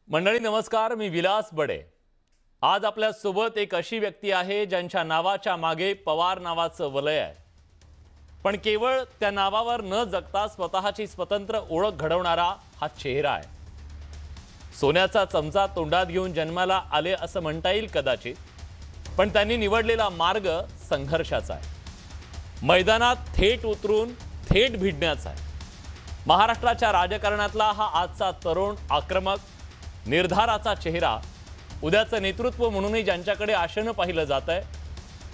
मंडळी नमस्कार, मी विलास बडे। आज आपल्या सोबत एक अशी व्यक्ती आहे ज्यांच्या नावाच्या मागे पवार नावाचं वलय आहे, पण केवळ त्या नावावर न जगता स्वतःची स्वतंत्र ओळख घडवणारा हा चेहरा आहे। सोन्याचा चमचा तोंडात घेऊन जन्माला आले असं म्हणता येईल कदाचित, पण त्यांनी निवडलेला मार्ग संघर्षाचा आहे, मैदानात थेट उतरून थेट भिडण्याचा आहे। महाराष्ट्राच्या राजकारणातला हा आजचा तरुण आक्रमक निर्धाराचा चेहरा, उद्याचं नेतृत्व म्हणूनही ज्यांच्याकडे आशेनं पाहिलं जातंय,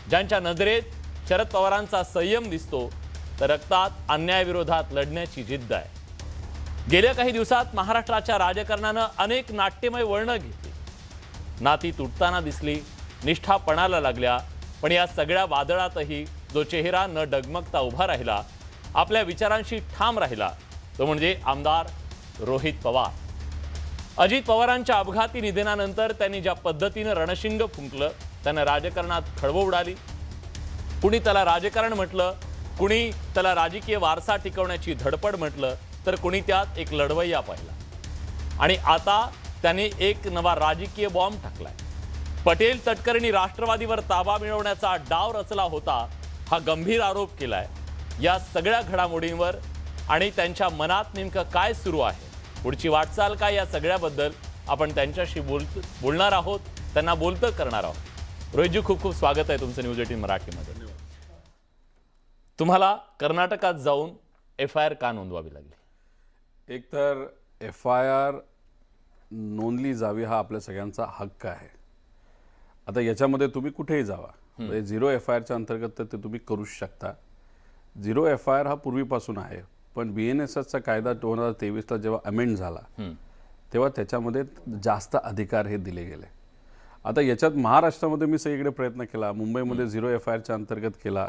ज्यांच्या नजरेत शरद पवारांचा संयम दिसतो, तर रक्तात अन्यायाविरोधात लढण्याची जिद्द आहे। गेल्या काही दिवसात महाराष्ट्राच्या राजकारणानं अनेक नाट्यमय वळणं घेतली, नाती तुटताना दिसली, निष्ठा पणाला लागल्या, पण या सगळ्या वादळातही जो चेहरा न डगमगता उभा राहिला, आपल्या विचारांशी ठाम राहिला, तो म्हणजे आमदार रोहित पवार। अजित पवारांच्या अपघाती निधनानंतर त्यांनी ज्या पद्धतीने रणशिंग फुंकलं, त्यानं राजकारणात खळबळ उडाली। कुणी त्याला राजकारण म्हटलं, कुणी त्याला राजकीय वारसा टिकवण्याची धडपड म्हटलं, तर कुणी त्यात एक लढवय्या पाहिला। आणि आता त्यांनी एक नवा राजकीय बॉम्ब टाकलाय। पटेल तटकरेंनी राष्ट्रवादीवर ताबा मिळवण्याचा डाव रचला होता, हा गंभीर आरोप केलाय। या सगळ्या घडामोडींवर आणि त्यांच्या मनात नेमकं काय सुरू आहे, पुढची वाटचाल काय, या सगळ्याबद्दल आपण त्यांच्याशी बोलणार आहोत, त्यांना बोलतं करणार आहोत। रोहितजी, खूप खूप स्वागत आहे तुमचं न्यूज 18 मराठीमध्ये। तुम्हाला कर्नाटकात जाऊन FIR का नोंदवावी लागली? एक तर FIR नोंदली जावी हा आपल्या सगळ्यांचा हक्क आहे। आता याच्यामध्ये तुम्ही कुठेही जावा, म्हणजे 0 FIRच्या अंतर्गत तर ते तुम्ही करू शकता। 0 FIR हा पूर्वीपासून आहे, पण BNSSचा कायदा 2023ला जेव्हा अमेंड झाला, तेव्हा त्याच्यामध्ये जास्त अधिकार हे दिले गेले। आता याच्यात महाराष्ट्रामध्ये मी सगळीकडे प्रयत्न केला, मुंबईमध्ये 0 FIRच्या अंतर्गत केला,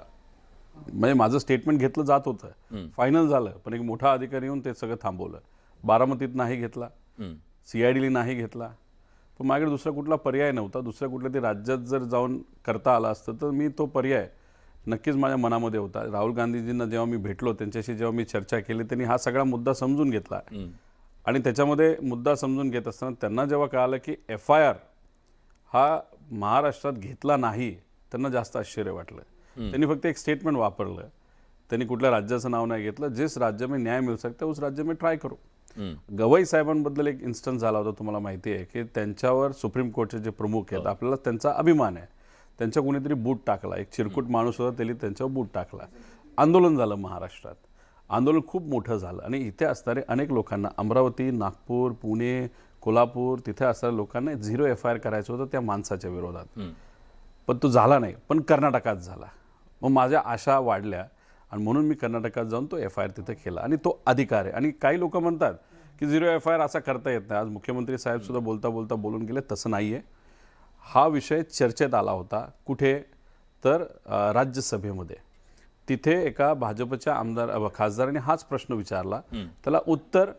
म्हणजे माझं स्टेटमेंट घेतलं जात होतं, फायनल झालं, पण एक मोठा अधिकारी येऊन ते सगळं थांबवलं। बारामतीत नाही घेतला, CIDला नाही घेतला, पण माझ्याकडे दुसरा कुठला पर्याय नव्हता। दुसऱ्या कुठल्या तरी राज्यात जर जाऊन करता आला असतं तर मी तो पर्याय नक्कीच माझ्या मनामध्ये होता। राहुल गांधीजींना जेव्हा मी भेटलो, त्यांच्याशी जेव्हा मी चर्चा केली, त्यांनी हा सगळा मुद्दा समजून घेतला। आणि त्याच्यामध्ये मुद्दा समजून घेत असताना त्यांना जेव्हा कळालं की FIR हा महाराष्ट्रात घेतला नाही, त्यांना जास्त आश्चर्य वाटलं। त्यांनी फक्त एक स्टेटमेंट वापरलं, त्यांनी कुठल्या राज्याचं नाव नाही घेतलं, जिस राज्य में न्याय मिल सकता है उस राज्य में ट्राय करो। गवई साहेबांबद्दल एक इन्स्टन्स झाला होता, तुम्हाला माहिती आहे की त्यांच्यावर सुप्रीम कोर्टचे जे प्रमुख आहेत, आपल्याला त्यांचा अभिमान आहे, त्यांच्या कोणीतरी बूट टाकला, एक चिरकुट माणूस होता, त्यांनी त्यांच्यावर बूट टाकला। आंदोलन झालं महाराष्ट्रात, आंदोलन खूप मोठं झालं आणि इथे असणारे अनेक लोकांना, अमरावती, नागपूर, पुणे, कोल्हापूर, तिथे असणाऱ्या लोकांना 0 FIR करायचं होतं त्या माणसाच्या विरोधात, पण तो झाला नाही, पण कर्नाटकात झाला। मग माझ्या आशा वाढल्या आणि म्हणून मी कर्नाटकात जाऊन तो FIR तिथे केला आणि तो अधिकार आहे। आणि काही लोक म्हणतात की 0 FIR असा करता येत नाही। आज मुख्यमंत्री साहेब सुद्धा बोलता बोलता बोलून गेले, तसं नाही आहे। हा विषय चर्चेत आला होता, कुठे तर राज्यसभेमध्ये। तिथे एका भाजपच्या खासदाराने हाच प्रश्न विचारला, त्याला उत्तर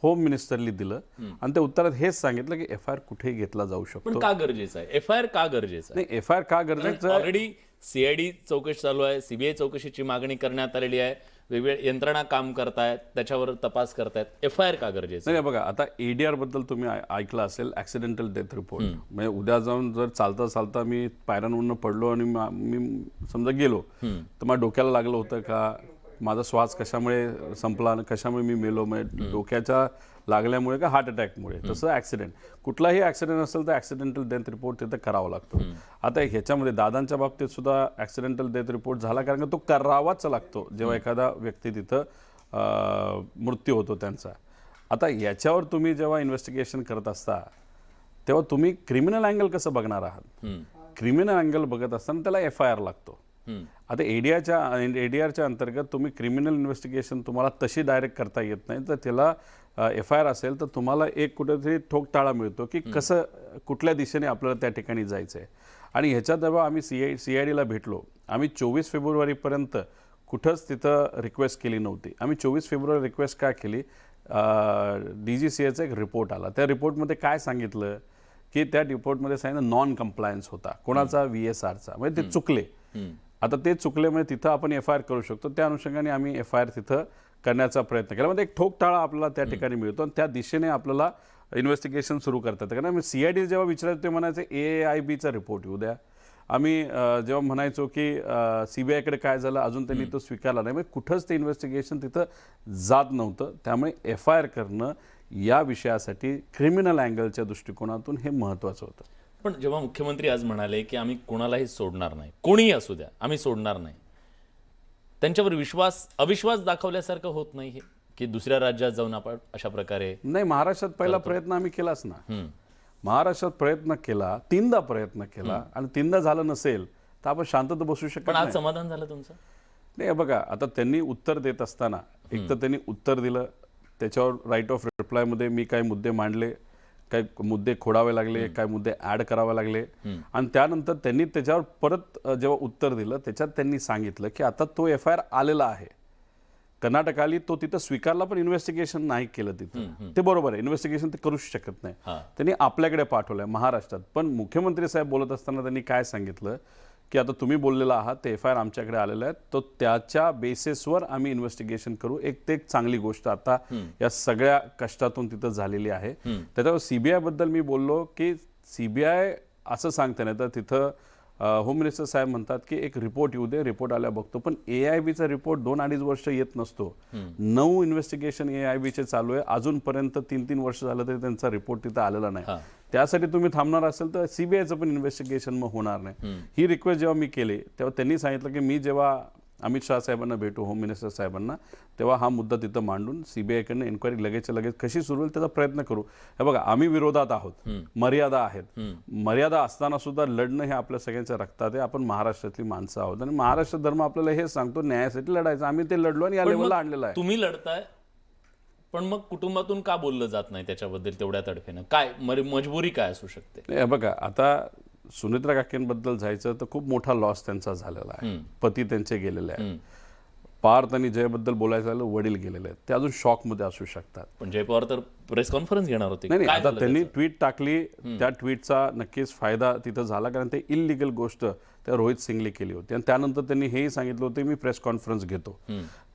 होम मिनिस्टरनी दिलं आणि त्या उत्तरात हेच सांगितलं की FIR कुठेही घेतला जाऊ शकतो। पण का गरजेचं आहे FIR? का गरजेचं आहे? नाही, FIR का गरजेचं आहे? ऑलरेडी CID चौकशी चालू आहे, CBI चौकशीची मागणी करण्यात आलेली आहे, वेगवेगळ्या यंत्रणा काम करतायत, त्याच्यावर तपास करतायत। FIR का गरजेचं नाही? बघा, आता ADR बद्दल तुम्ही ऐकलं असेल, ॲक्सिडेंटल डेथ रिपोर्ट। म्हणजे उद्या जाऊन जर चालता चालता मी पायऱ्यांवरून पडलो आणि मी समजा गेलो, तर माझ्या डोक्याला लागलं होतं का, माझा श्वास कशामुळे संपला, कशामुळे मी मेलो, म्हणजे डोक्याच्या लागल्यामुळे का हार्ट अटॅकमुळे, तसं ॲक्सिडेंट, कुठलाही ॲक्सिडेंट असेल तर ॲक्सिडेंटल डेथ रिपोर्ट तिथं करावा लागतो। आता ह्याच्यामध्ये दादांच्या बाबतीत सुद्धा ॲक्सिडेंटल डेथ रिपोर्ट झाला, कारण तो करावाच लागतो जेव्हा एखादा व्यक्ती तिथं मृत्यू होतो त्यांचा। आता याच्यावर तुम्ही जेव्हा इन्व्हेस्टिगेशन करत असता, तेव्हा तुम्ही क्रिमिनल अँगल कसं बघणार आहात? क्रिमिनल अँगल बघत असताना त्याला FIR लागतो। आता ADRच्या अंतर्गत तुम्ही क्रिमिनल इन्व्हेस्टिगेशन तुम्हाला तशी डायरेक्ट करता येत नाही, तर त्याला FIR असेल तर तुम्हाला एक कुठेतरी ठोकताळा मिळतो की कसं, कुठल्या दिशेने आपल्याला त्या ठिकाणी जायचं आहे। आणि ह्याच्यात जेव्हा आम्ही CIDला भेटलो, आम्ही 24 फेब्रुवारीपर्यंत कुठंच तिथं रिक्वेस्ट केली नव्हती। आम्ही 24 फेब्रुवारी रिक्वेस्ट का केली, DGCAचा एक रिपोर्ट आला, त्या रिपोर्टमध्ये काय सांगितलं की त्या रिपोर्टमध्ये सांगितलं नॉन कम्प्लायन्स होता, कोणाचा, VSRचा, म्हणजे ते चुकले। आता ते चुकल्यामुळे तिथं आपण FIR करू शकतो, त्या अनुषंगाने आम्ही FIR तिथं करण्याचा प्रयत्न केला। म्हणजे एक ठोकताळा आपल्याला त्या ठिकाणी मिळतो आणि त्या दिशेने आपल्याला इन्व्हेस्टिगेशन सुरू करतात. कारण CID जेव्हा विचारायचं ते म्हणायचे AIBचा रिपोर्ट येऊ द्या. आम्ही जेव्हा म्हणायचो की CBIकडे काय झालं अजून त्यांनी तो स्वीकारला नाही, म्हणजे कुठंच ते इन्व्हेस्टिगेशन तिथं जात नव्हतं. त्यामुळे FIR करणं या विषयासाठी क्रिमिनल अँगलच्या दृष्टिकोनातून हे महत्त्वाचं होतं. पण जेव्हा मुख्यमंत्री आज म्हणाले की आम्ही कोणालाही सोडणार नाही, कोणीही असू द्या आम्ही सोडणार नाही, त्यांच्यावर अविश्वास दाखवल्यासारखं होत नाही हे की दुसऱ्या राज्यात जाऊन आपण अशा प्रकारे? नाही, महाराष्ट्रात पहिला प्रयत्न आम्ही केलाच ना. महाराष्ट्रात प्रयत्न केला, 3दा प्रयत्न केला आणि 3दा झालं नसेल तर आपण शांतता बसू शकत पण आज नाही. समाधान झालं तुमचं? नाही, बघा आता त्यांनी उत्तर देत असताना एक तर त्यांनी उत्तर दिलं, त्याच्यावर राईट ऑफ रिप्लायमध्ये मी काही मुद्दे मांडले, काही मुद्दे खोडावे लागले, काही मुद्दे ॲड करावे लागले आणि त्यानंतर त्यांनी त्याच्यावर परत जेव्हा उत्तर दिलं त्याच्यात त्यांनी सांगितलं की आता तो FIR आलेला आहे. कर्नाटक आली, तो तिथं स्वीकारला पण इन्व्हेस्टिगेशन नाही केलं तिथं. ते बरोबर आहे, इन्व्हेस्टिगेशन ते करूच शकत नाही. त्यांनी आपल्याकडे पाठवलंय महाराष्ट्रात. पण मुख्यमंत्री साहेब बोलत असताना त्यांनी काय सांगितलं की आता तुम्ही बोललेला आहात ते FIR आमच्याकडे आलेलं आहे, तो त्याच्या बेसिसवर आम्ही इन्व्हेस्टिगेशन करू. ते एक चांगली गोष्ट आता या सगळ्या कष्टातून तिथं झालेली आहे. त्याच्यावर CBI बद्दल मी बोललो की CBI असं सांगते नाही तर तिथं होम मिनिस्टर साहेब म्हणतात की एक रिपोर्ट येऊ दे, रिपोर्ट आल्या बघतो. पण AIBचा रिपोर्ट 2-2.5 वर्ष येत नसतो. 9 इन्व्हेस्टिगेशन AIBचे चालू आहे, अजूनपर्यंत 3-3 वर्ष झालं तरी त्यांचा रिपोर्ट तिथं आलेला नाही. त्यासाठी तुम्ही थांबणार असेल तर CBIचं पण इन्व्हेस्टिगेशन मग होणार नाही. ही रिक्वेस्ट जेव्हा मी केली तेव्हा त्यांनी सांगितलं की मी जेव्हा अमित शाह साहेबांना भेटू, होम मिनिस्टर साहेबांना, तेव्हा हा मुद्दा तिथं मांडून CBIकडनं इन्क्वायरी लगेचच्या लगेच कशी सुरू होईल त्याचा प्रयत्न करू. हे बघा, आम्ही विरोधात आहोत, मर्यादा आहेत. मर्यादा असताना सुद्धा लढणं हे आपल्या सगळ्यांच्या रक्तात आहे. आपण महाराष्ट्रातली माणसं आहोत आणि महाराष्ट्र धर्म आपल्याला हेच सांगतो, न्यायासाठी लढायचं. आम्ही ते लढलो आणि या लेवलला आणलेलं आहे. तुम्ही लढताय पण मग कुटुंबातून का बोललं जात नाही त्याच्याबद्दल तेवढ्या तडफेनं? काय मजबुरी काय असू शकते? हे बघा, आता सुनेत्रा काकेंबद्दल जायचं तर खूप मोठा लॉस त्यांचा झालेला आहे. पती त्यांचे गेलेले आहेत. पार्थ आणि जयबद्दल बोलायचं झालं, वडील गेलेले आहेत. ते अजून शॉकमध्ये असू शकतात. पण जय पवार तर प्रेस कॉन्फरन्स घेणार होते. नाही, आता त्यांनी ट्विट टाकली, त्या ट्विटचा नक्कीच फायदा तिथं झाला, कारण ते इलिगल गोष्ट त्या रोहित सिंगने केली होती. आणि त्यानंतर त्यांनी हेही सांगितलं होतं मी प्रेस कॉन्फरन्स घेतो.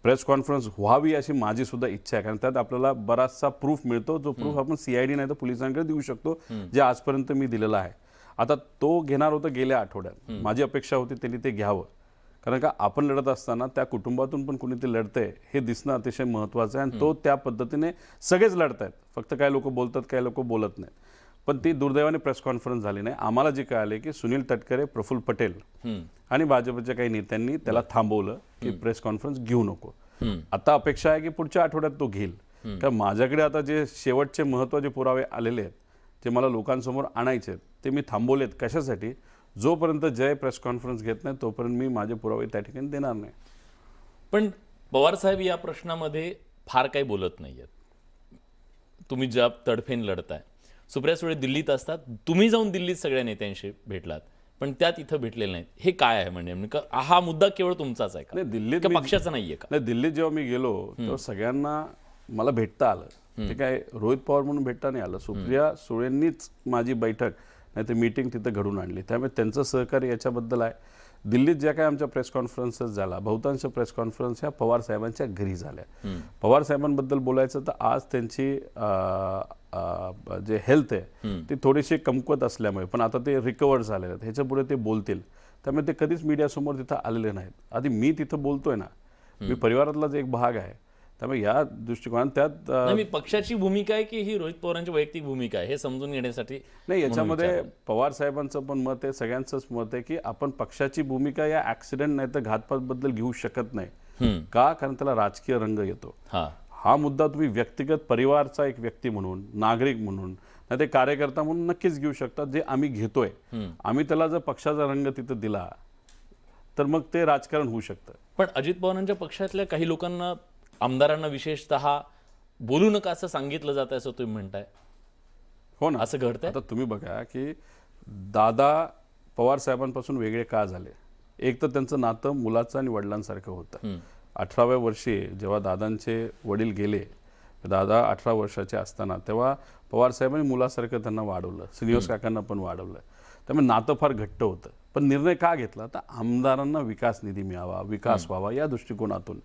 प्रेस कॉन्फरन्स व्हावी अशी माझी सुद्धा इच्छा आहे, कारण त्यात आपल्याला बराचसा प्रूफ मिळतो, जो प्रूफ आपण CID नाही तर पोलिसांकडे देऊ शकतो, जे आजपर्यंत मी दिलेला आहे. आता तो घेणार होतं गेल्या आठवड्यात. माझी अपेक्षा होती त्यांनी ते घ्यावं, कारण का आपण लढत असताना त्या कुटुंबातून पण कोणी ते लढतंय हे दिसणं अतिशय महत्त्वाचं आहे. आणि तो त्या पद्धतीने सगळेच लढत आहेत, फक्त काही लोक बोलतात, काही लोक बोलत नाहीत. पण ती दुर्दैवाने प्रेस कॉन्फरन्स झाली नाही. आम्हाला जे कळाले की सुनील तटकरे, प्रफुल्ल पटेल आणि भाजपच्या काही नेत्यांनी त्याला थांबवलं की प्रेस कॉन्फरन्स घेऊ नको. आता अपेक्षा आहे की पुढच्या आठवड्यात तो घेईल, कारण माझ्याकडे आता जे शेवटचे महत्त्वाचे पुरावे आलेले आहेत, जे मला लोकांसमोर आणायचे आहेत, ते मी थांबवलेत. कशासाठी? जोपर्यंत जय प्रेस कॉन्फरन्स घेत नाही तोपर्यंत मी माझे पुरावे त्या ठिकाणी देणार नाही. पण पवार साहेब या प्रश्नामध्ये फार काही बोलत नाहीयेत. तुम्ही ज्या तडफेन लढताय, सुप्रिया सुळे दिल्लीत असतात, तुम्ही जाऊन दिल्लीत सगळ्या नेत्यांशी भेटलात, पण त्यात इथं भेटलेलं नाहीत. हे काय आहे? म्हणजे हा मुद्दा केवळ तुमचाच आहे का? दिल्लीत पक्षाचा नाहीये का? नाही, दिल्लीत जेव्हा मी गेलो तेव्हा सगळ्यांना मला भेटता आलं. ते काय रोहित पवार म्हणून भेटता नाही आलं. सुप्रिया सुळेंनीच माझी बैठक नाही तर मीटिंग तिथं घडून आणली. त्यामुळे त्यांचं सहकार्य याच्याबद्दल आहे. दिल्लीत ज्या काही आमच्या प्रेस कॉन्फरन्सेस झाला, बहुतांश प्रेस कॉन्फरन्स ह्या पवार साहेबांच्या घरी झाल्या. पवार साहेबांबद्दल बोलायचं तर आज त्यांची जे हेल्थ आहे ती थोडीशी कमकुवत असल्यामुळे, पण आता ते रिकवर झालेले आहेत, ह्याच्या पुढे ते बोलतील. त्यामुळे ते कधीच मीडियासमोर तिथं आलेले नाहीत. आधी मी तिथं बोलतोय ना, मी परिवारातलाच एक भाग आहे. त्यामुळे या दृष्टिकोनात त्यात मी पक्षाची भूमिका आहे की ही रोहित पवारांची वैयक्तिक भूमिका आहे हे समजून घेण्यासाठी नाही, याच्यामध्ये पवार साहेबांचं पण मत आहे, सगळ्यांचंच मत आहे की आपण पक्षाची भूमिका या ऍक्सिडेंट नाही तर घातपात बद्दल घेऊ शकत नाही. का? कारण त्याला राजकीय रंग येतो. हा मुद्दा तुम्ही व्यक्तिगत परिवारचा एक व्यक्ती म्हणून, नागरिक म्हणून, नाही ते कार्यकर्ता म्हणून नक्कीच घेऊ शकतात, जे आम्ही घेतोय. आम्ही त्याला जर पक्षाचा रंग तिथं दिला तर मग ते राजकारण होऊ शकतं. पण अजित पवारांच्या पक्षातल्या काही लोकांना, आमदारांना विशेषतः बोलू नका असं सांगितलं जात आहे असं तुम्ही म्हणताय. हो ना, असं घडतंय. आता तुम्ही बघा की दादा पवार साहेबांपासून वेगळे का झाले. एक तर त्यांचं नातं मुलाचं आणि वडिलांसारखं होतं. 18व्या वर्षी जेव्हा दादांचे वडील गेले, दादा 18 वर्षाचे असताना तेव्हा पवार साहेबांनी मुलासारखं त्यांना वाढवलं, श्रीनिवास काकांना पण वाढवलं. त्यामुळे नातं फार घट्ट होतं. पण निर्णय का घेतला? तर आमदारांना विकास निधी मिळावा, विकास व्हावा या दृष्टिकोनातून.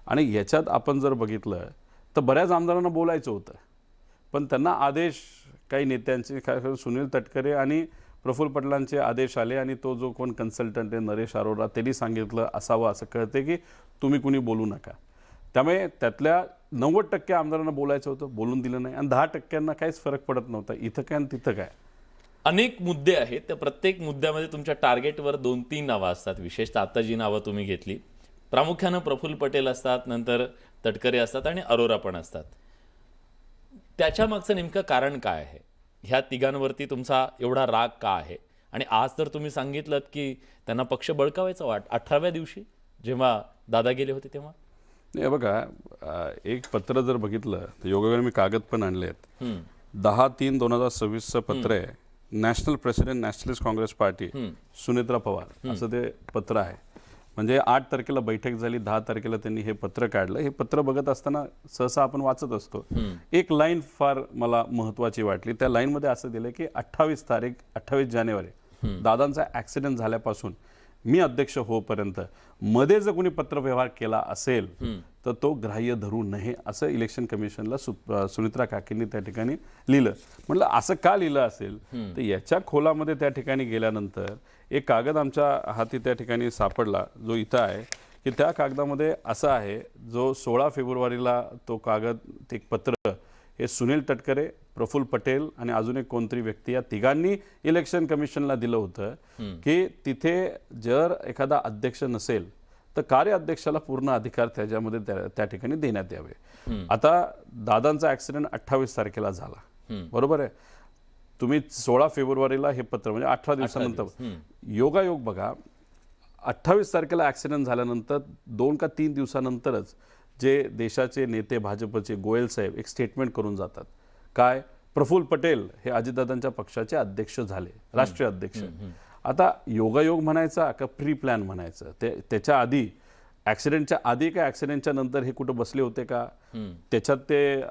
आणि याच्यात आपण जर बघितलं तर बऱ्याच आमदारांना बोलायचं होतं, पण त्यांना आदेश काही नेत्यांचे सुनील तटकरे आणि प्रफुल्ल पटेलांचे आदेश आले आणि तो जो कोण कन्सल्टंट आहे नरेश अरोरा त्यांनी सांगितलं असावं असं कळते की तुम्ही कुणी बोलू नका. त्यामुळे त्यातल्या 90% आमदारांना बोलायचं होतं, बोलून दिलं नाही, आणि 10%ांना काहीच फरक पडत नव्हता, इथं काय आणि तिथं काय. अनेक मुद्दे आहेत, त्या प्रत्येक मुद्द्यामध्ये तुमच्या टार्गेटवर 2-3 नावं असतात. विशेषतः आता जी नावं तुम्ही घेतली, प्रामुख्यानं प्रफुल्ल पटेल असतात, नंतर तटकरे असतात आणि अरोरा पण असतात. त्याच्या मागचं नेमकं कारण काय आहे? ह्या तिघांवरती तुमचा एवढा राग का आहे? आणि आज तर तुम्ही सांगितलं की त्यांना पक्ष बळकावायचा 18व्या दिवशी जेव्हा दादा गेले होते तेव्हा. नाही बघा, एक पत्र जर बघितलं तर योगायोगाने मी कागद पण आणले आहेत. 10/3/2026चं पत्र आहे. National president nationalist Congress party Sunetra Pawar असं ते पत्र आहे. म्हणजे 8 तारखेला बैठक झाली, 10 तारखेला त्यांनी हे पत्र काढलं. हे पत्र बघत असताना सहसा आपण वाचत असतो, एक लाईन फार मला महत्वाची वाटली. त्या लाईनमध्ये असं दिलं की 28 जानेवारी दादांचा ॲक्सिडेंट झाल्यापासून मी अध्यक्ष होईपर्यंत मध्ये जर कोणी पत्रव्यवहार केला असेल तर तो ग्राह्य धरू नये असं इलेक्शन कमिशनला सुनित्रा काकेंनी त्या ठिकाणी लिहिलं. म्हटलं असं का लिहिलं असेल तर याच्या खोलामध्ये त्या ठिकाणी गेल्यानंतर एक कागद आमच्या हाती त्या ठिकाणी सापडला जो इथं आहे की त्या कागदामध्ये असं आहे, जो 16 फेब्रुवारीला तो कागद ते पत्र हे सुनील तटकरे, प्रफुल्ल पटेल आणि अजून एक कोणतरी व्यक्ती या तिघांनी इलेक्शन कमिशनला दिलं होतं की तिथे जर एखादा अध्यक्ष नसेल तर कार्याध्यक्षाला पूर्ण अधिकार त्याच्यामध्ये त्या ठिकाणी देण्यात यावे. आता दादांचा ॲक्सिडेंट 28 तारखेला झाला, बरोबर आहे. तुम्ही 16 फेब्रुवारीला हे पत्र म्हणजे 18 दिवसानंतर योगायोग बघा, 28 तारखेला ॲक्सिडेंट झाल्यानंतर 2 का 3 दिवसानंतरच जे देशाचे नेते भाजपचे गोयल साहेब एक स्टेटमेंट करून जातात. काय? प्रफुल्ल पटेल हे अजितदादांच्या पक्षाचे अध्यक्ष झाले, राष्ट्रीय अध्यक्ष. आता योगायोग म्हणायचा का प्री प्लॅन म्हणायचं? त्याच्या आधी, ॲक्सिडेंटच्या आधी का ॲक्सिडेंटच्या नंतर हे कुठं बसले होते का? त्याच्यात ते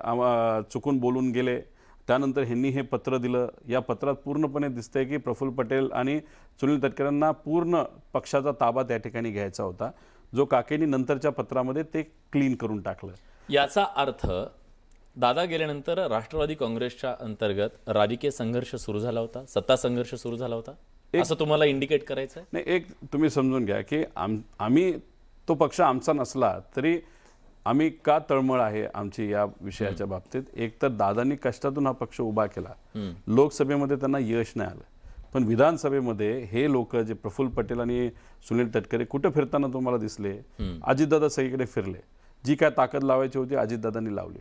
चुकून बोलून गेले. त्यानंतर ह्यांनी हे पत्र दिलं. या पत्रात पूर्णपणे दिसतंय की प्रफुल्ल पटेल आणि सुनील तटकरेंना पूर्ण पक्षाचा ताबा त्या ठिकाणी घ्यायचा होता, जो काकेंनी नंतरच्या पत्रामध्ये ते क्लीन करून टाकलं. याचा अर्थ दादा गेल्यानंतर राष्ट्रवादी काँग्रेसच्या अंतर्गत राजकीय संघर्ष सुरू झाला होता, सत्ता संघर्ष सुरू झाला होता, असं तुम्हाला इंडिकेट करायचं आहे? नाही, एक तुम्ही समजून घ्या की आम्ही तो पक्ष आमचा नसला तरी आम्ही का तळमळ आहे आमची या विषयाच्या बाबतीत. एक तर दादांनी कष्टातून हा पक्ष उभा केला, लोकसभेमध्ये त्यांना यश नाही आलं, पण विधानसभेमध्ये हे लोक जे प्रफुल्ल पटेल आणि सुनील तटकरे कुठं फिरताना तुम्हाला दिसले? अजितदादा सगळीकडे फिरले. जी काय ताकद लावायची होती अजितदादांनी लावली.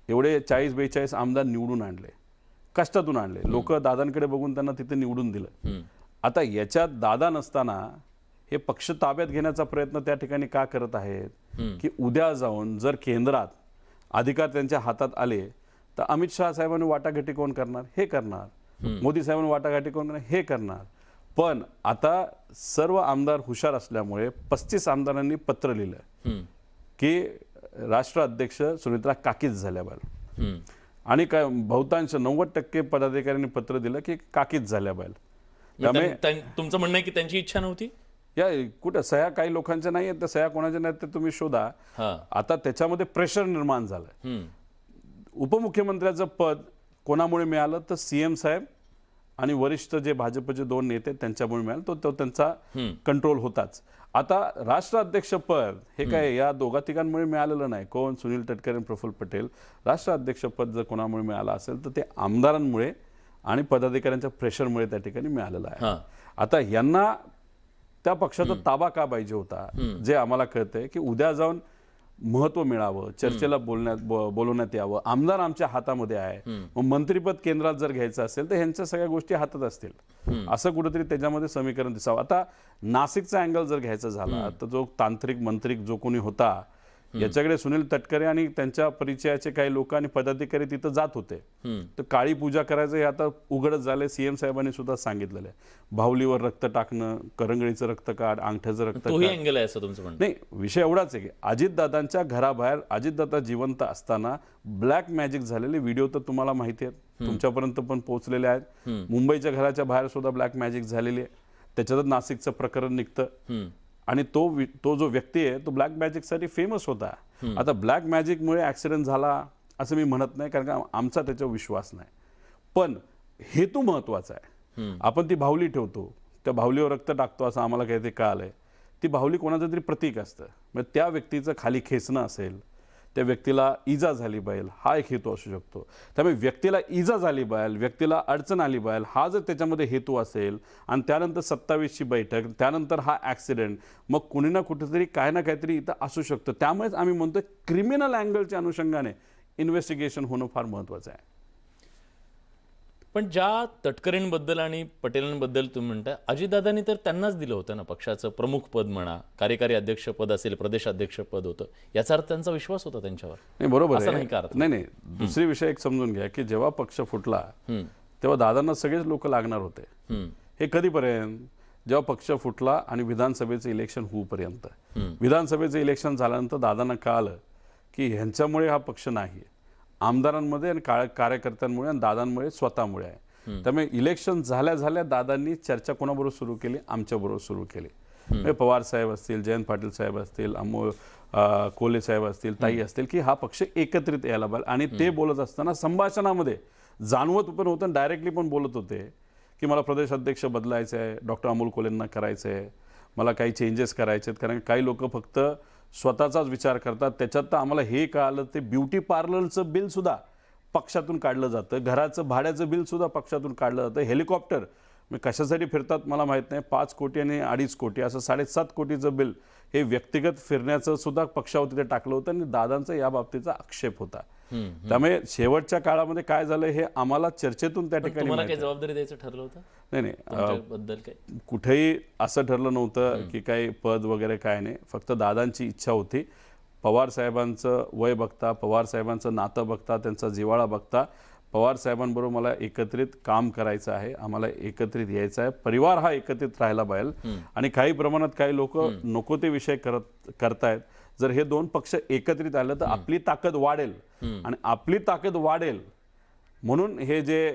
एवढे 40-42 आमदार निवडून आणले, कष्टातून आणले. लोक दादांकडे बघून त्यांना तिथे निवडून दिलं. आता याच्यात दादा नसताना हे पक्ष ताब्यात घेण्याचा प्रयत्न त्या ठिकाणी का करत आहेत की उद्या जाऊन जर केंद्रात अधिकार त्यांच्या हातात आले तर अमित शहा साहेबांनी वाटाघाटी कोण करणार? हे करणार. मोदी साहेबांनी वाटाघाटी कोण करणार? हे करणार. पण आता सर्व आमदार हुशार असल्यामुळे 35 आमदारांनी पत्र लिहिलं की राष्ट्र अध्यक्ष सुनित्रा काकीच झाल्या पाहिजे. आणि काय बहुतांश 90% पदाधिकाऱ्यांनी पत्र दिलं की काकीच झाल्या पाहिजे. त्यामुळे तुमचं म्हणणं आहे की त्यांची इच्छा नव्हती? या कुठं सह्या काही लोकांच्या नाही आहेत, तर सह्या कोणाच्या नाहीत ते तुम्ही शोधा. आता त्याच्यामध्ये प्रेशर निर्माण झालं. उपमुख्यमंत्र्याचं पद कोणामुळे मिळालं तर सीएम साहेब आणि वरिष्ठ जे भाजपचे 2 नेते त्यांच्यामुळे मिळालं. तो त्यांचा कंट्रोल होताच. आता राष्ट्राध्यक्ष पद हे काय या दोघा तिघांमुळे मिळालेलं नाही. कोण? सुनील तटकरे आणि प्रफुल्ल पटेल. राष्ट्राध्यक्ष पद जर कोणामुळे मिळालं असेल तर ते आमदारांमुळे आणि पदाधिकाऱ्यांच्या प्रेशरमुळे त्या ठिकाणी मिळालेलं आहे. आता यांना त्या पक्षाचा ताबा का पाहिजे होता? जे आम्हाला कळतंय की उद्या जाऊन महत्व मिळावं, चर्चेला बोलवण्यात यावं, आमदार आमच्या हातामध्ये आहे, मग मंत्रिपद केंद्रात जर घ्यायचं असेल तर ह्यांच्या सगळ्या गोष्टी हातात असतील, असं कुठेतरी त्याच्यामध्ये समीकरण दिसावं. आता नाशिकचा अँगल जर घ्यायचा झाला तर जो तांत्रिक मंत्रिक जो कोणी होता याच्याकडे सुनील तटकरे आणि त्यांच्या परिचयाचे काही लोक आणि पदाधिकारी तिथं जात होते. तर काळी पूजा करायचं हे आता उघडच झालंय. सीएम साहेबांनी सुद्धा सांगितलेलं आहे, बाहुलीवर रक्त टाकणं, करंगळीचं रक्त काढ, अंगठ्याचं रक्त काढ. अँगल आहे असं तुमचं म्हणणं? नाही, विषय एवढाच आहे की अजितदादांच्या घराबाहेर अजितदादा जिवंत असताना ब्लॅक मॅजिक झालेले व्हिडिओ तर तुम्हाला माहिती आहेत, तुमच्यापर्यंत पण पोहोचलेले आहेत. मुंबईच्या घराच्या बाहेर सुद्धा ब्लॅक मॅजिक झालेली आहे. त्याच्यातच नाशिकचं प्रकरण निघतं. आणि तो जो व्यक्ती आहे तो ब्लॅक मॅजिक साठी फेमस होता. आता ब्लॅक मॅजिकमुळे ऍक्सिडेंट झाला असं मी म्हणत नाही, कारण का आमचा त्याच्यावर विश्वास नाही. पण हेतू महत्त्वाचा आहे. आपण ती बाहुली ठेवतो, त्या बाहुलीवर रक्त टाकतो असं आम्हाला काही ते कळालंय. ती बाहुली कोणाचं तरी प्रतीक असतं. मग त्या व्यक्तीचं खाली खेचणं असेल, त्या व्यक्तीला इजा झाली पाहिजे, हा एक हेतू असू शकतो. त्यामुळे व्यक्तीला इजा झाली पाहिजे, व्यक्तीला अडचण आली पाहिजे, हा जर त्याच्यामध्ये हेतू असेल आणि त्यानंतर 27ची बैठक, त्यानंतर हा ॲक्सिडेंट, मग कुणी ना कुठेतरी काय ना काहीतरी इथं असू शकतं. त्यामुळेच आम्ही म्हणतो क्रिमिनल अँगलच्या अनुषंगाने इन्व्हेस्टिगेशन होणं फार महत्त्वाचं आहे. पण ज्या तटकरेंबद्दल आणि पटेलांबद्दल तुम्ही म्हणता, अजितदादांनी तर त्यांनाच दिलं होतं ना पक्षाचं प्रमुख पद म्हणा, कार्यकारी अध्यक्षपद असेल, प्रदेशाध्यक्षपद होतं, याचा अर्थ त्यांचा विश्वास होता त्यांच्यावर. नाही, बरोबर असं आहे. नाही का अर्थ? नाही, दुसरी विषय एक समजून घ्या की जेव्हा पक्ष फुटला तेव्हा दादांना सगळेच लोक लागणार होते. हे कधीपर्यंत? जेव्हा पक्ष फुटला आणि विधानसभेचं इलेक्शन होऊपर्यंत. विधानसभेचं इलेक्शन झाल्यानंतर दादांना कळालं की ह्यांच्यामुळे हा पक्ष नाही, आमदारांमध्ये आणि कार्यकर्त्यांमुळे आणि दादांमुळे स्वतःमुळे आहे. त्यामुळे इलेक्शन झाल्या झाल्या दादांनी चर्चा कोणाबरोबर सुरू केली? आमच्याबरोबर सुरू केली. म्हणजे पवार साहेब असतील, जयंत पाटील साहेब असतील, अमोल कोल्हे साहेब असतील, ताई असतील, की हा पक्ष एकत्रित यायला पाहिजे. आणि ते बोलत असताना संभाषणामध्ये जाणवत पण होतं, डायरेक्टली पण बोलत होते की मला प्रदेश अध्यक्ष बदलायचं आहे, डॉक्टर अमोल कोल्हेंना करायचं आहे, मला काही चेंजेस करायचे आहेत. कारण काही लोक फक्त स्वतःचाच विचार करतात. त्याच्यात तर आम्हाला हे कळालं, ते ब्युटी पार्लरचं बिलसुद्धा पक्षातून काढलं जातं, घराचं भाड्याचं बिलसुद्धा पक्षातून काढलं जातं. हेलिकॉप्टर मी कशासाठी फिरतात मला माहीत नाही, 5 कोटी आणि 2.5 कोटी असं 7.5 कोटीचं बिल हे व्यक्तिगत फिरण्याचं सुद्धा पक्षावर तिथे टाकलं होतं आणि दादांचा या बाबतीचा आक्षेप होता. त्यामुळे शेवटच्या काळामध्ये काय झालं हे आम्हाला चर्चेतून त्या ठिकाणी तुम्हाला काही जबाबदारी द्यायचं ठरलं होतं? नाही, बद्दल काही कुठेही असं ठरलं नव्हतं की काही पद वगैरे काय नाही. फक्त दादांची इच्छा होती. पवार साहेबांचं वय बघता, पवार साहेबांचं नातं बघता, त्यांचा जिव्हाळा बघता, पवार साहेबांबरोबर मला एकत्रित काम करायचं आहे, आम्हाला एकत्रित यायचं आहे, परिवार हा एकत्रित राहायला पाहिजे. आणि काही प्रमाणात काही लोक नको ते विषय करतायत. जर हे दोन पक्ष एकत्रित आलं तर आपली ताकद वाढेल आणि आपली ताकद वाढेल म्हणून हे जे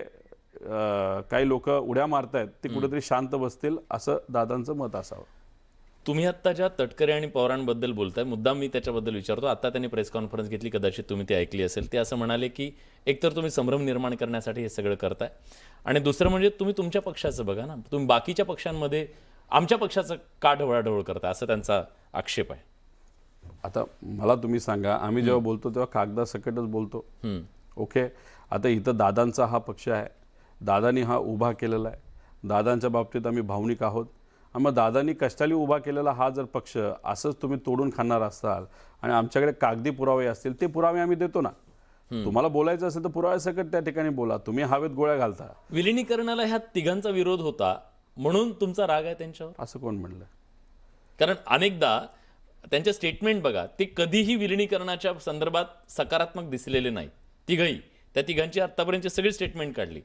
काही लोक उड्या मारतायत ते कुठेतरी शांत बसतील असं दादांचं मत असावं. तुम्ही आत्ता ज्या तटकरे आणि पवारांबद्दल बोलताय, मुद्दाम मी त्याच्याबद्दल विचारतो. आता त्यांनी प्रेस कॉन्फरन्स घेतली, कदाचित तुम्ही ती ऐकली असेल. ते असं म्हणाले की एकतर तुम्ही संभ्रम निर्माण करण्यासाठी हे सगळं करताय आणि दुसरं म्हणजे तुम्ही तुमच्या पक्षाचं बघा ना, तुम्ही बाकीच्या पक्षांमध्ये आमच्या पक्षाचं का ढवळाढवळ करताय, असं त्यांचा आक्षेप आहे. आता मला तुम्ही सांगा, आम्ही जेव्हा बोलतो तेव्हा कागदासकटच बोलतो. ओके, आता इथं दादांचा हा पक्ष आहे, दादांनी हा उभा केलेला आहे, दादांच्या बाबतीत आम्ही भावनिक आहोत. मग दादांनी कष्टाली उभा केलेला हा जर पक्ष असंच तुम्ही तोडून खाणार असाल आणि आमच्याकडे कागदी पुरावे असतील, ते पुरावे आम्ही देतो ना. तुम्हाला बोलायचं असेल तर पुराव्यासकट त्या ठिकाणी बोला. तुम्ही हवेत गोळ्या घालता. विलिनीकरणाला ह्या तिघांचा विरोध होता म्हणून तुमचा राग आहे त्यांच्यावर, असं कोण म्हणलं? कारण अनेकदा त्यांचे स्टेटमेंट बघा, ते कधीही विलिनीकरणाच्या संदर्भात सकारात्मक दिसलेले नाही. तिघही, त्या तिघांची आतापर्यंतची सगळी स्टेटमेंट काढली,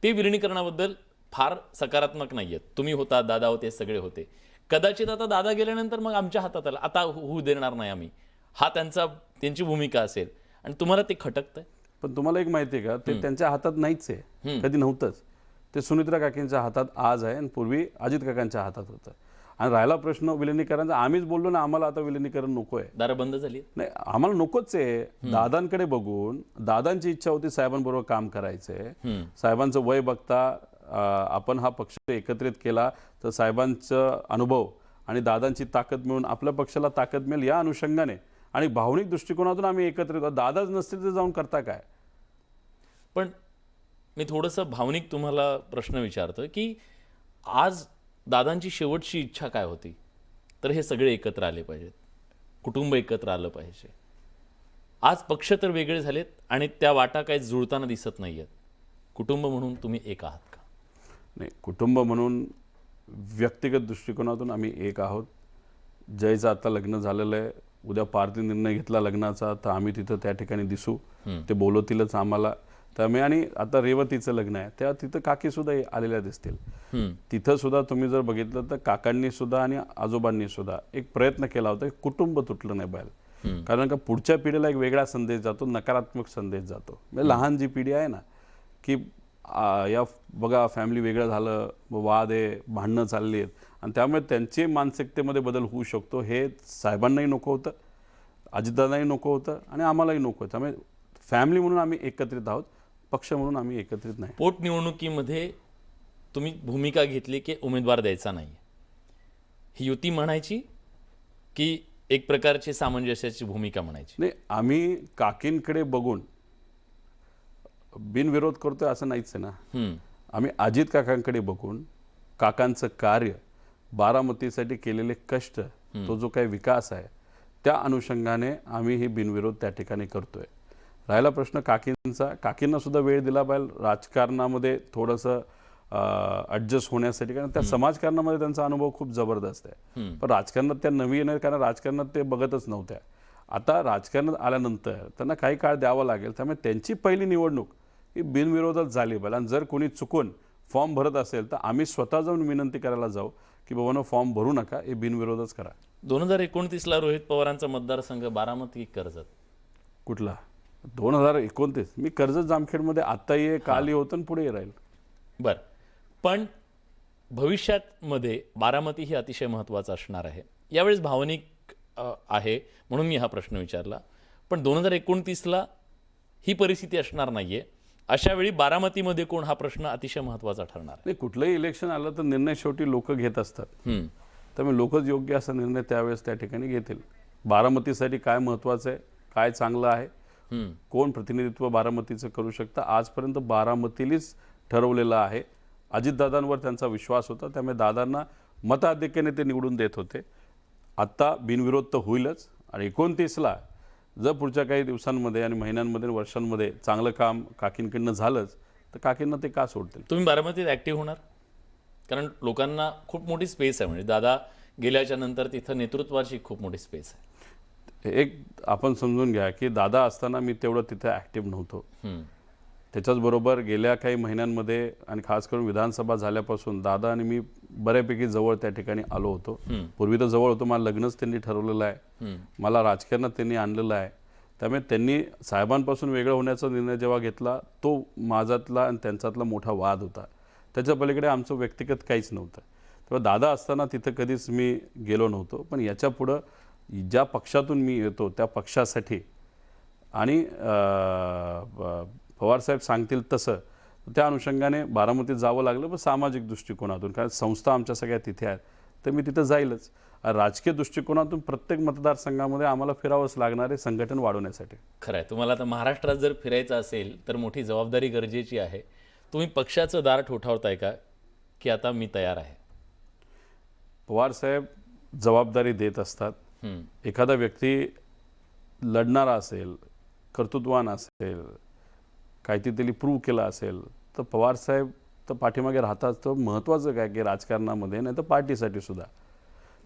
ते विलिनीकरणाबद्दल फार सकारात्मक नाही आहेत. तुम्ही होता, दादा होते, सगळे होते. कदाचित आता दादा गेल्यानंतर मग आमच्या हातात आलं, आता होऊ देणार नाही आम्ही, हा त्यांची भूमिका असेल आणि तुम्हाला ते खटकतंय. पण तुम्हाला एक माहिती आहे का, ते त्यांच्या हातात नाहीच आहे, कधी नव्हतंच. ते सुनित्रा काकींच्या हातात आज आहे आणि पूर्वी अजित काकांच्या हातात होतं. आणि राहिला प्रश्न विलिनीकरणाचा, आम्हीच बोललो ना आम्हाला आता विलिनीकरण नको आहे, दारं बंद झाली. नाही आम्हाला नकोच आहे. दादांकडे बघून दादांची इच्छा होती साहेबांबरोबर काम करायचंय. साहेबांचं वय बघता आपण हा पक्ष एकत्रित केला तर साहेबांचा अनुभव आणि दादांची ताकद मिळून आपल्या पक्षाला ताकद मिळेल या अनुषंगाने आणि भावनिक दृष्टिकोनातून आम्ही एकत्रित. दादाच नसतील तर जाऊन करता काय? पण मी थोडंसं भावनिक तुम्हाला प्रश्न विचारतो की आज दादांची शेवटची इच्छा काय होती? तर हे सगळे एकत्र आले पाहिजेत, कुटुंब एकत्र आलं पाहिजे. आज पक्ष तर वेगळे झालेत आणि त्या वाटा काही जुळताना दिसत नाही आहेत. कुटुंब म्हणून तुम्ही एक आहात का? नाही, कुटुंब म्हणून व्यक्तिगत दृष्टिकोनातून आम्ही एक आहोत. जयचं आता लग्न झालेलं आहे, उद्या पार्थिव निर्णय घेतला लग्नाचा तर आम्ही तिथं त्या ठिकाणी दिसू, ते बोलवतीलच आम्हाला. त्यामुळे आणि आता रेवतीचं लग्न आहे तेव्हा तिथं काकी सुद्धा आलेल्या दिसतील. तिथं सुद्धा तुम्ही जर बघितलं तर काकांनी सुद्धा आणि आजोबांनी सुद्धा एक प्रयत्न केला होता की कुटुंब तुटलं नाही पाहिजे. कारण का पुढच्या पिढीला एक वेगळा संदेश जातो, नकारात्मक संदेश जातो. म्हणजे लहान जी पिढी आहे ना की या बघा फॅमिली वेगळं झालं, वाद आहे, भांडणं चालली आहेत आणि त्यामुळे त्यांची मानसिकतेमध्ये बदल होऊ शकतो. हे साहेबांनाही नको होतं, अजितदादांनाही नको होतं आणि आम्हालाही नको होतं. त्यामुळे फॅमिली म्हणून आम्ही एकत्रित आहोत, पक्ष म्हणून आम्ही एकत्रित नाही. पोटनिवडणुकीमध्ये तुम्ही भूमिका घेतली की उमेदवार द्यायचा नाही, ही युती म्हणायची की एक प्रकारची सामंजस्याची भूमिका म्हणायची? नाही, आम्ही काकींकडे बघून बिनविरोध करतोय असं नाहीच आहे ना. आम्ही अजित काकांकडे बघून काकांचं कार्य, बारामतीसाठी केलेले कष्ट, तो जो काही विकास आहे त्या अनुषंगाने आम्ही हे बिनविरोध त्या ठिकाणी करतोय. राहिला प्रश्न काकींचा, काकींना सुद्धा वेळ दिला पाहिजे राजकारणामध्ये थोडंसं ॲडजस्ट होण्यासाठी, कारण त्या समाजकारणामध्ये त्यांचा अनुभव खूप जबरदस्त आहे. पण राजकारणात त्या नवीन आहेत, कारण राजकारणात ते बघतच नव्हत्या. आता राजकारणात आल्यानंतर त्यांना काही काळ द्यावा लागेल, त्यामुळे त्यांची पहिली निवडणूक ही बिनविरोधात झाली पाहिजे. आणि जर कोणी चुकून फॉर्म भरत असेल तर आम्ही स्वतः जाऊन विनंती करायला जाऊ की बाबांनो फॉर्म भरू नका, हे बिनविरोधच करा. 2029ला रोहित पवारांचा मतदारसंघ बारामती की कर्जत? कुठला 2029? मी कर्जत जामखेडमध्ये आत्ताही आहे, कालही होतं आणि पुढेही राहील. बरं, पण भविष्यामध्ये बारामती ही अतिशय महत्त्वाचं असणार आहे. यावेळेस भावनिक आहे म्हणून मी हा प्रश्न विचारला. पण 2029ला ही परिस्थिती असणार नाहीये. अशा वेळी बारामतीमध्ये कोण, हा प्रश्न अतिशय महत्त्वाचा ठरणार आहे. नाही, कुठलंही इलेक्शन आलं तर निर्णय शेवटी लोक घेत असतात. त्यामुळे लोकच योग्य असा निर्णय त्यावेळेस त्या ठिकाणी घेतील. बारामतीसाठी काय महत्त्वाचं आहे, काय चांगलं आहे, कोण प्रतिनिधित्व बारामतीचं करू शकतं, आजपर्यंत बारामतीलीच ठरवलेलं आहे. अजितदादांवर त्यांचा विश्वास होता, त्यामुळे दादांना मताधिक्याने ते निवडून देत होते. आत्ता बिनविरोध तर होईलच. आणि 29ला जर पुढच्या काही दिवसांमध्ये आणि महिन्यांमध्ये आणि वर्षांमध्ये चांगलं काम काकींकडनं झालंच तर काकींना ते का सोडतील? तुम्ही बारामतीत ॲक्टिव्ह होणार? कारण लोकांना खूप मोठी स्पेस आहे, म्हणजे दादा गेल्याच्या नंतर तिथं नेतृत्वाची खूप मोठी स्पेस आहे. एक आपण समजून घ्या की दादा असताना मी तेवढं तिथे ॲक्टिव्ह नव्हतो. त्याच्याचबरोबर गेल्या काही महिन्यांमध्ये आणि खास करून विधानसभा झाल्यापासून दादा आणि मी बऱ्यापैकी जवळ त्या ठिकाणी आलो होतो. पूर्वी तर जवळ होतो, मला लग्नच त्यांनी ठरवलेलं आहे, मला राजकारणात त्यांनी आणलेलं आहे. त्यामुळे त्यांनी साहेबांपासून वेगळं होण्याचा निर्णय जेव्हा घेतला तो माझ्यातला आणि त्यांच्यातला मोठा वाद होता. त्याच्या पलीकडे आमचं व्यक्तिगत काहीच नव्हतं. तेव्हा दादा असताना तिथं कधीच मी गेलो नव्हतो. पण याच्या पुढं ज्या पक्षातून मी येतो त्या पक्षासाठी आणि पवारसाहेब सांगतील तसं त्या अनुषंगाने बारामतीत जावं लागलं, पण सामाजिक दृष्टिकोनातून, कारण संस्था आमच्या सगळ्या तिथे आहेत तर मी तिथं जाईलच. राजकीय दृष्टिकोनातून प्रत्येक मतदारसंघामध्ये आम्हाला फिरावंच लागणार आहे संघटन वाढवण्यासाठी. खरं आहे. तुम्हाला आता महाराष्ट्रात जर फिरायचं असेल तर मोठी जबाबदारी गरजेची आहे. तुम्ही पक्षाचं दार ठोठावताय का की आता मी तयार आहे? पवारसाहेब जबाबदारी देत असतात. एखादा व्यक्ती लढणारा असेल, कर्तृत्वान असेल, काहीतरी त्यांनी प्रूव्ह केलं असेल तर पवारसाहेब तर पाठीमागे राहतात. तर महत्त्वाचं काय की राजकारणामध्ये नाही तर पार्टीसाठी सुद्धा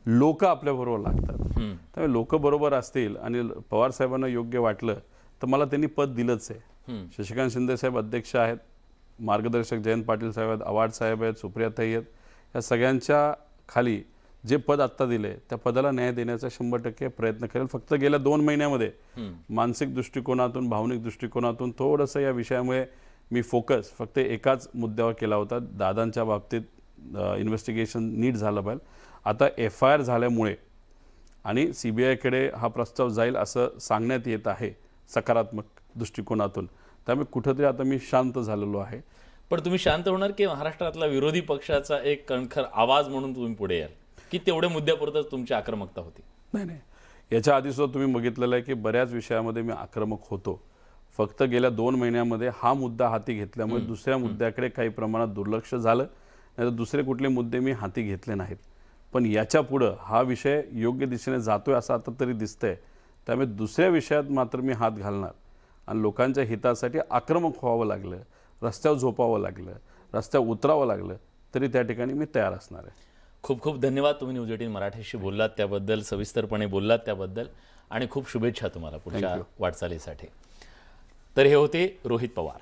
लोक आपल्याबरोबर लागतात. त्यामुळे लोक बरोबर असतील आणि पवारसाहेबांना योग्य वाटलं तर मला त्यांनी पद दिलंच आहे. शशिकांत शिंदे साहेब अध्यक्ष आहेत, मार्गदर्शक जयंत पाटील साहेब आहेत, आव्हाड साहेब आहेत, सुप्रियाताई आहेत. या सगळ्यांच्या खाली जे पद आत्ता दिले त्या पदाला न्याय देण्याचा 100% प्रयत्न करेल. फक्त गेल्या 2 महिन्यामध्ये मानसिक दृष्टिकोनातून, भावनिक दृष्टिकोनातून थोडंसं या विषयामुळे मी फोकस फक्त एकाच मुद्द्यावर केला होता. दादांच्या बाबतीत इन्व्हेस्टिगेशन नीट झालं पाहिजे. आता FIR झाल्यामुळे आणि CBIकडे हा प्रस्ताव जाईल असं सांगण्यात येत आहे सकारात्मक दृष्टिकोनातून. त्यामुळे कुठंतरी आता मी शांत झालेलो आहे. पण तुम्ही शांत होणार की महाराष्ट्रातला विरोधी पक्षाचा एक कणखर आवाज म्हणून तुम्ही पुढे याल, की तेवढ्या मुद्द्यापुरतच तुमची आक्रमकता होती? नाही, याच्या आधी सुद्धा तुम्ही बघितलेलं आहे की बऱ्याच विषयामध्ये मी आक्रमक होतो. फक्त गेल्या 2 महिन्यामध्ये हा मुद्दा हाती घेतल्यामुळे दुसऱ्या मुद्द्याकडे काही प्रमाणात दुर्लक्ष झालं, नाही तर दुसरे कुठले मुद्दे मी हाती घेतले नाहीत. पण याच्या पुढं हा विषय योग्य दिशेने जातोय असं आता तरी दिसतंय. त्यामुळे दुसऱ्या विषयात मात्र मी हात घालणार आणि लोकांच्या हितासाठी आक्रमक व्हावं लागलं, रस्त्यावर झोपावं लागलं, रस्त्यावर उतरावं लागलं तरी त्या ठिकाणी मी तयार असणार आहे. खूप खूप धन्यवाद. तुम्ही न्यूज 18 मराठीशी बोललात त्याबद्दल, सविस्तरपणे बोललात त्याबद्दल, आणि खूप शुभेच्छा तुम्हाला पुढच्या वाटचालीसाठी. तर हे होते रोहित पवार.